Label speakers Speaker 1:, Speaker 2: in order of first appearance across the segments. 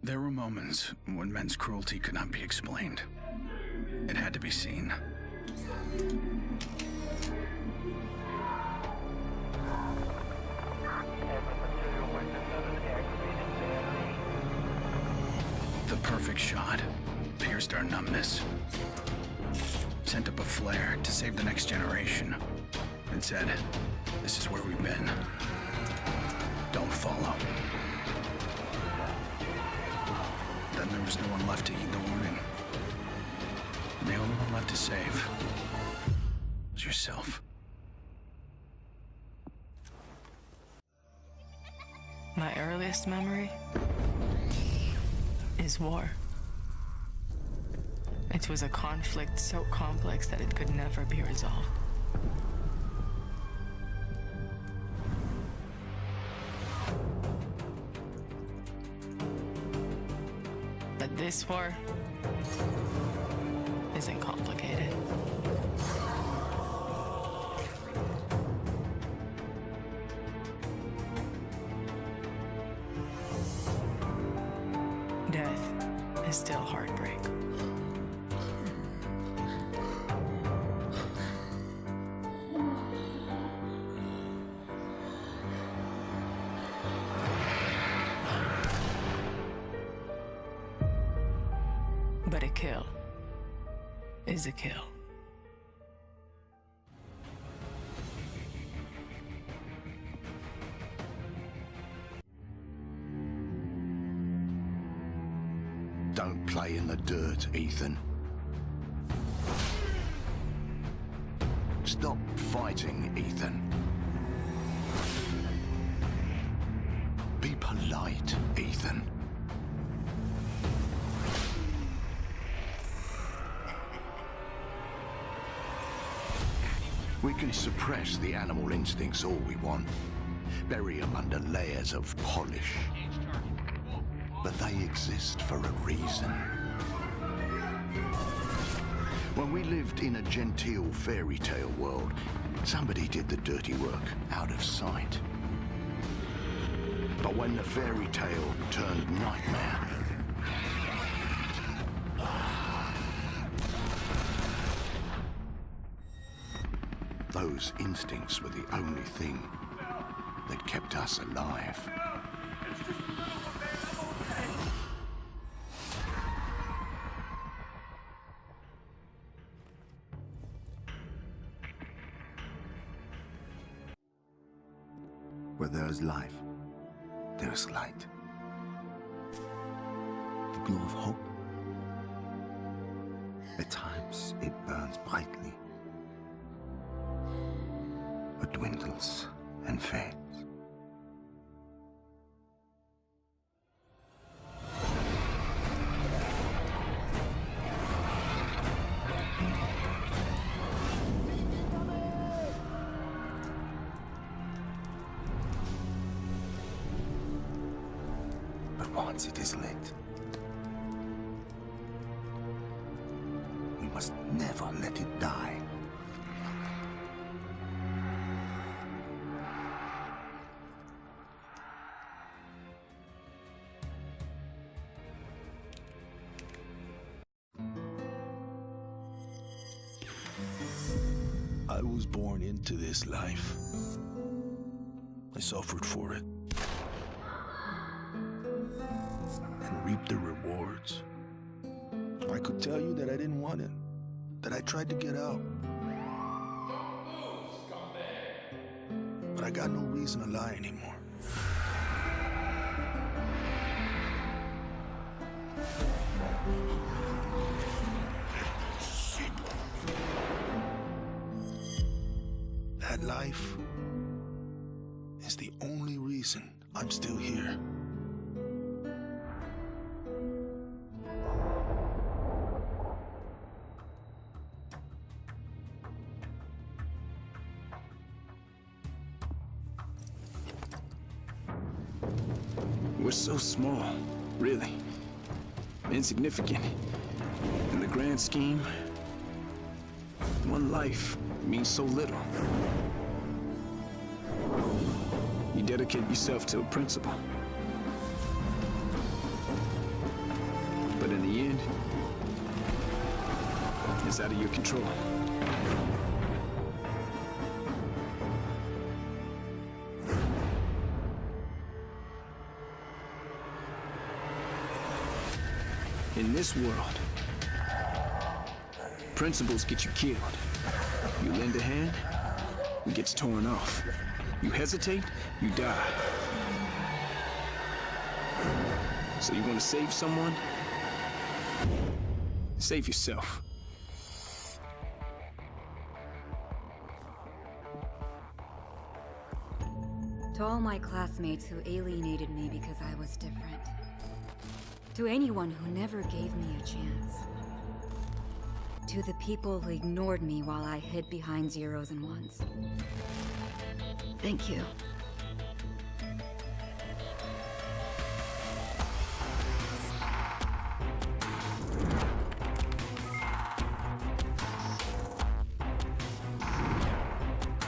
Speaker 1: There were moments when men's cruelty could not be explained. It had to be seen. The perfect shot pierced our numbness, sent up a flare to save the next generation, and said, "This is where we've been. Don't follow." Then there was no one left to heed the warning. And the only one left to save was yourself.
Speaker 2: My earliest memory is war. It was a conflict so complex that it could never be resolved. But this war isn't complicated. Death is still heartbreak. But a kill is a kill.
Speaker 3: Don't play in the dirt, Ethan. Stop fighting, Ethan. Be polite, Ethan. We can suppress the animal instincts all we want, bury them under layers of polish. But they exist for a reason. When we lived in a genteel fairy tale world, somebody did the dirty work out of sight. But when the fairy tale turned nightmare, those instincts were the only thing that kept us alive.
Speaker 4: Where there is life, there is light. The glow of hope. At times, it burns brightly, but dwindles and fades. But once it is lit, we must never let it die.
Speaker 5: I was born into this life. I suffered for it. And reaped the rewards. I could tell you that I didn't want it. That I tried to get out. But I got no reason to lie anymore. That life is the only reason I'm still here.
Speaker 6: We're so small, really. Insignificant. In the grand scheme, one life means so little. You dedicate yourself to a principle. It's out of your control. In this world, principles get you killed. You lend a hand, it gets torn off. You hesitate, you die. So you want to save someone? Save yourself.
Speaker 7: To all my classmates who alienated me because I was different. To anyone who never gave me a chance. To the people who ignored me while I hid behind zeros and ones. Thank you.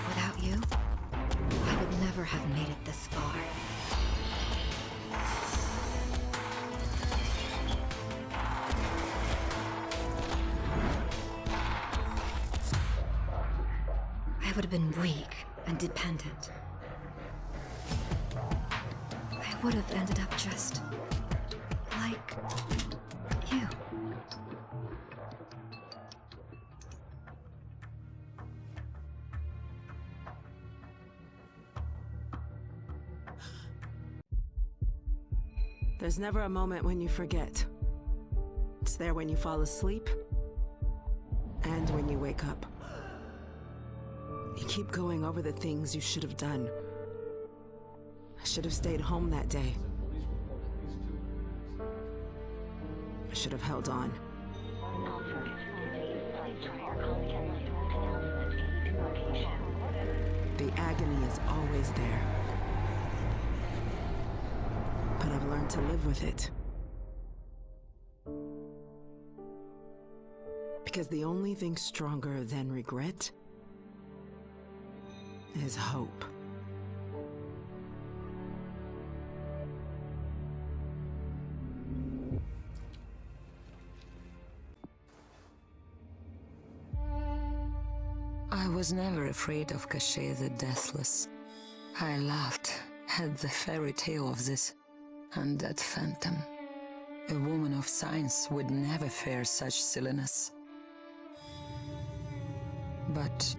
Speaker 7: Without you, I would never have made it this far. I would have been weak and dependent. I would have ended up just like you.
Speaker 8: There's never a moment when you forget. It's there when you fall asleep and when you wake up. You keep going over the things you should have done. I should have stayed home that day. I should have held on. The agony is always there. But I've learned to live with it. Because the only thing stronger than regret is hope.
Speaker 9: I was never afraid of Cachet the Deathless. I laughed at the fairy tale of this undead phantom. A woman of science would never fear such silliness. But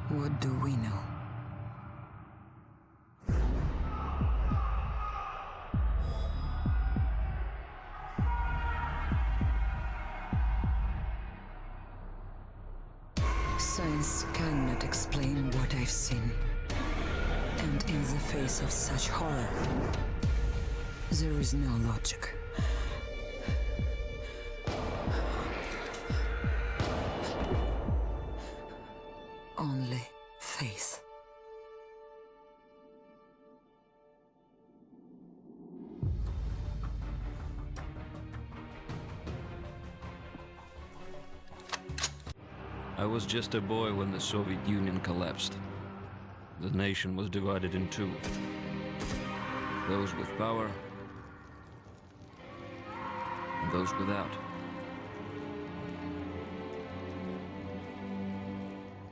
Speaker 9: what do we know? Science cannot explain what I've seen. And in the face of such horror, there is no logic. Only faith.
Speaker 10: I was just a boy when the Soviet Union collapsed. The nation was divided in two. Those with power, and those without.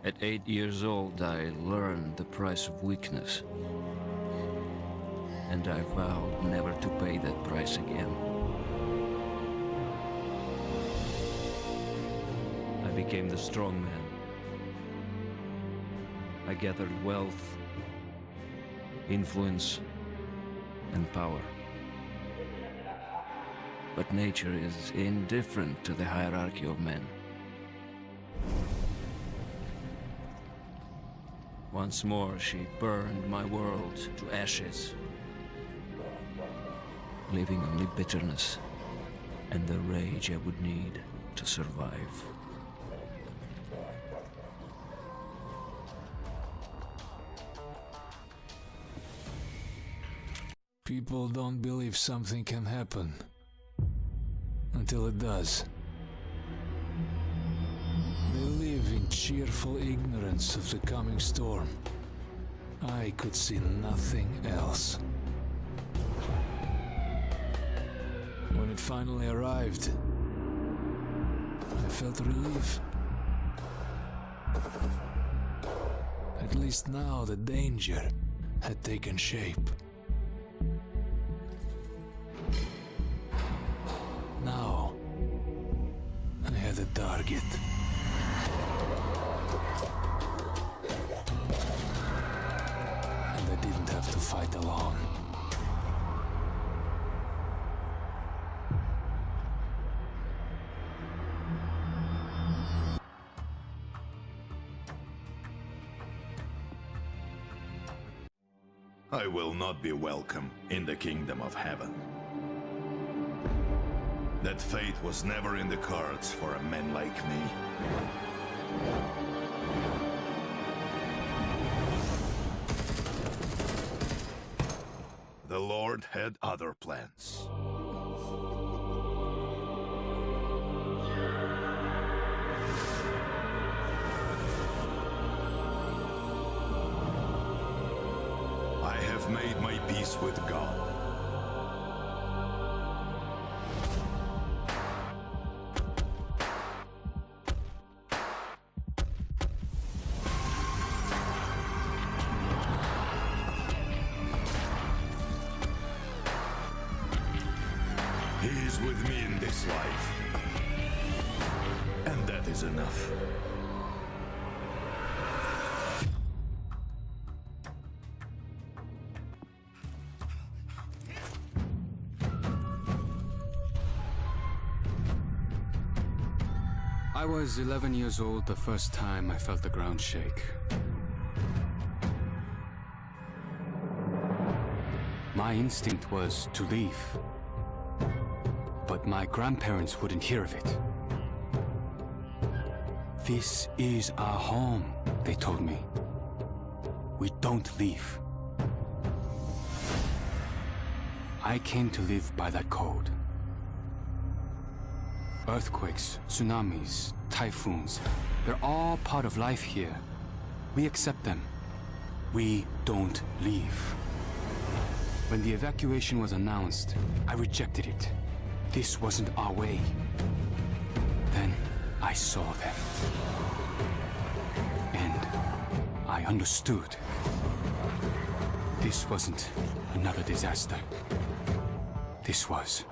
Speaker 10: At 8 years old, I learned the price of weakness. And I vowed never to pay that price again. I became the strong man. I gathered wealth, influence, and power. But nature is indifferent to the hierarchy of men. Once more, she burned my world to ashes, leaving only bitterness and the rage I would need to survive.
Speaker 11: People don't believe something can happen until it does. They live in cheerful ignorance of the coming storm. I could see nothing else. When it finally arrived, I felt relief. At least now the danger had taken shape. Now, I had a target. And I didn't have to fight alone.
Speaker 12: I will not be welcome in the kingdom of heaven. That fate was never in the cards for a man like me. The Lord had other plans. I have made my peace with God. He is with me in this life. And that is enough.
Speaker 13: I was 11 years old the first time I felt the ground shake. My instinct was to leave. But my grandparents wouldn't hear of it. This is our home, they told me. We don't leave. I came to live by that code. Earthquakes, tsunamis, typhoons, they're all part of life here. We accept them. We don't leave. When the evacuation was announced, I rejected it. This wasn't our way. Then I saw them. And I understood. This wasn't another disaster. This was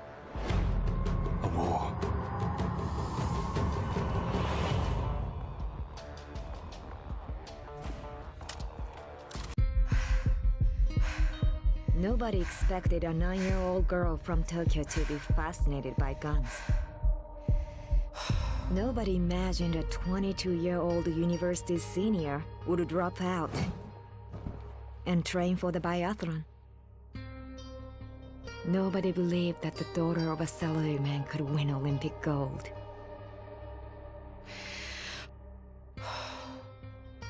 Speaker 13: a war.
Speaker 14: Nobody expected a 9-year-old girl from Tokyo to be fascinated by guns. Nobody imagined a 22-year-old university senior would drop out and train for the biathlon. Nobody believed that the daughter of a salaryman could win Olympic gold.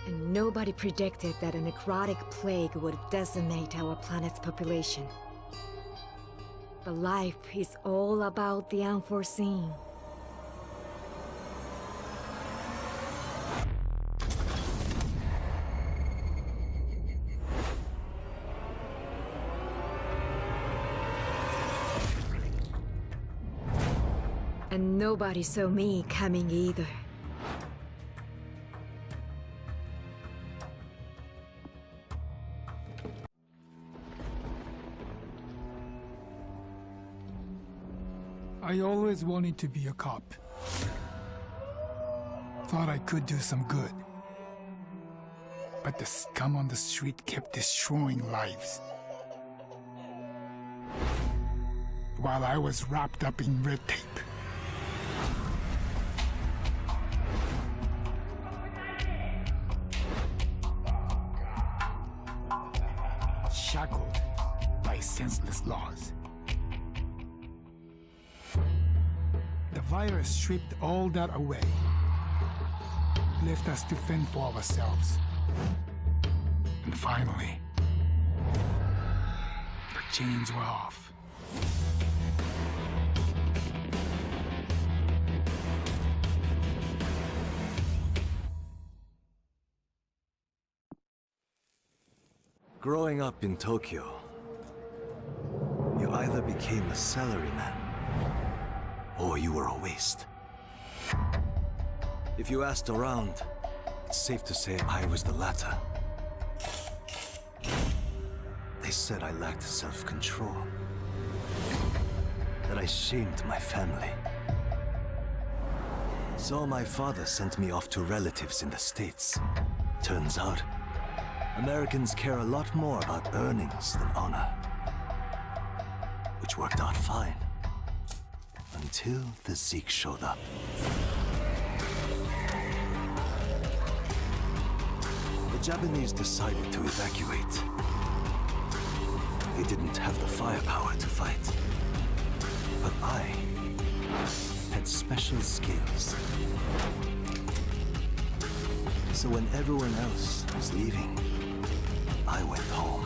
Speaker 14: And nobody predicted that a necrotic plague would decimate our planet's population. But life is all about the unforeseen. And nobody saw me coming either.
Speaker 15: I always wanted to be a cop. Thought I could do some good. But the scum on the street kept destroying lives. While I was wrapped up in red tape. Shackled by senseless laws. The virus stripped all that away, left us to fend for ourselves. And finally, the chains were off.
Speaker 4: Growing up in Tokyo, you either became a salaryman or you were a waste. If you asked around, It's safe to say I was the latter. They said I lacked self-control. That I shamed my family. So my father sent me off to relatives in the States. Turns out, Americans care a lot more about earnings than honor. Which worked out fine. Until the Zeke showed up. The Japanese decided to evacuate. They didn't have the firepower to fight. But I had special skills. So when everyone else was leaving, I went home.